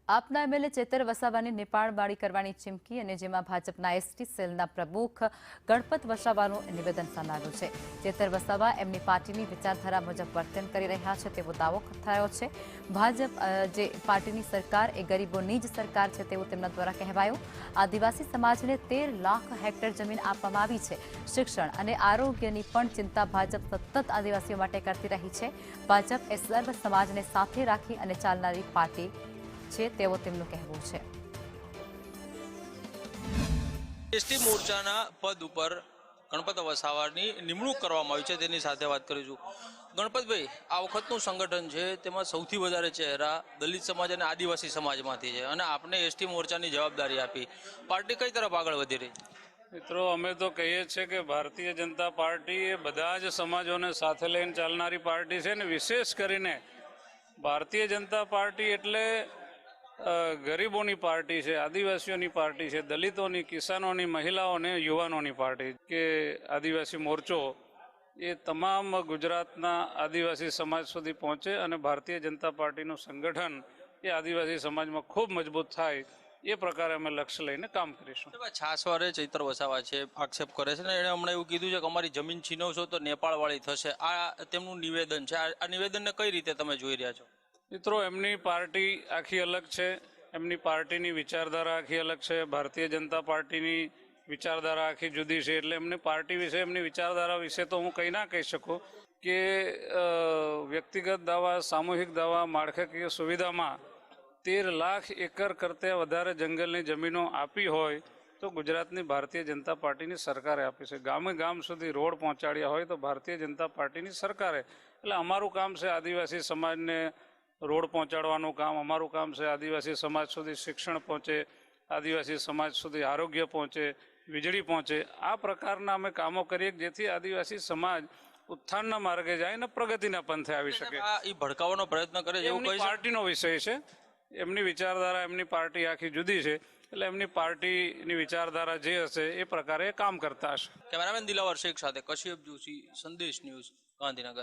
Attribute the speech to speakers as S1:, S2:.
S1: આપના એમએલએ ચેતર વસાવાની નેપાળવાળી કરવાની ચીમકી અને જેમાં ભાજપના એસટી સેલના પ્રમુખ ગણપત વસાવાનું નિવેદન સામે આવ્યું છે। ચેતર વસાવા એમની પાર્ટીની વિચારધારા મુજબ વર્તન કરી રહ્યા છે તેવો દાવો થયો છે। ભાજપ જે પાર્ટીની સરકાર એ ગરીબોની જ સરકાર છે તેવું તેમના દ્વારા કહેવાયું। આદિવાસી સમાજને 13 લાખ હેક્ટર જમીન આપવામાં આવી છે। શિક્ષણ અને આરોગ્યની પણ ચિંતા ભાજપ સતત આદિવાસીઓ માટે કરતી રહી છે। ભાજપ એ સર્વ સમાજને સાથે રાખી અને ચાલનારી પાર્ટી છે તેવો તેમનું કહેવું છે।
S2: એસટી મોરચાના પદ ઉપર ગણપત વસાવાની નિમણૂક કરવામાં આવી છે તેની સાથે વાત કરીશું। ગણપતભાઈ, આ વખતનું સંગઠન છે તેમાં સૌથી વધારે ચહેરા દલિત સમાજ અને આદિવાસી સમાજમાંથી છે અને આપને એસટી મોરચાની જવાબદારી આપી, પાર્ટી કઈ તરફ આગળ વધી રહી?
S3: મિત્રો, અમે તો કહીએ છીએ કે ભારતીય જનતા પાર્ટી એ બધા જ સમાજોને સાથે લઈને ચાલનારી પાર્ટી છે ને વિશેષ કરીને ભારતીય જનતા પાર્ટી એટલે ગરીબોની પાર્ટી છે, આદિવાસીઓની પાર્ટી છે, દલિતોની, કિસાનોની, મહિલાઓને, યુવાનોની પાર્ટી કે આદિવાસી મોરચો એ તમામ ગુજરાતના આદિવાસી સમાજ સુધી પહોંચે અને ભારતીય જનતા પાર્ટીનું સંગઠન એ આદિવાસી સમાજમાં ખૂબ મજબૂત થાય એ પ્રકારે અમે લક્ષ્ય લઈને કામ કરીશું।
S2: છાસવારે ચૈતર વસાવા છે આક્ષેપ કરે છે ને એણે હમણાં એવું કીધું છે કે અમારી જમીન છીનવશો તો નેપાળવાળી થશે, આ તેમનું નિવેદન છે। આ નિવેદનને કઈ રીતે તમે જોઈ રહ્યા છો?
S3: મિત્રો, એમની પાર્ટી આખી અલગ છે, એમની પાર્ટીની વિચારધારા આખી અલગ છે, ભારતીય જનતા પાર્ટીની વિચારધારા આખી જુદી છે। એટલે એમની પાર્ટી વિશે, એમની વિચારધારા વિશે તો હું કંઈ ના કહી શકું કે વ્યક્તિગત દાવા, સામૂહિક દાવા, માળખાકીય સુવિધામાં 13 લાખ એકર કરતાં વધારે જંગલની જમીનો આપી હોય તો ગુજરાતની ભારતીય જનતા પાર્ટીની સરકારે આપી છે। ગામે ગામ સુધી રોડ પહોંચાડ્યા હોય તો ભારતીય જનતા પાર્ટીની સરકારે। એટલે અમારું કામ છે આદિવાસી સમાજને રોડ પહોંચાડવાનું કામ, અમારું કામ છે આદિવાસી સમાજ સુધી શિક્ષણ પહોંચે, આદિવાસી સમાજ સુધી આરોગ્ય પહોંચે, વીજળી પહોંચે। આ પ્રકારના અમે કામો કરીએ જેથી આદિવાસી સમાજ ઉત્થાનના માર્ગે જાય અને પ્રગતિના પંથે આવી શકે।
S2: એ ભડકાવવાનો પ્રયત્ન કરે છે એવું કહી
S3: પાર્ટીનો વિષય છે, એમની વિચારધારા, એમની પાર્ટી આખી જુદી છે, એટલે એમની પાર્ટીની વિચારધારા જે હશે એ પ્રકારે કામ કરતા હશે।
S2: કેમેરામેન દિલાવર શેખ સાથે કશ્યપ જોશી, સંદેશ ન્યૂઝ, ગાંધીનગર।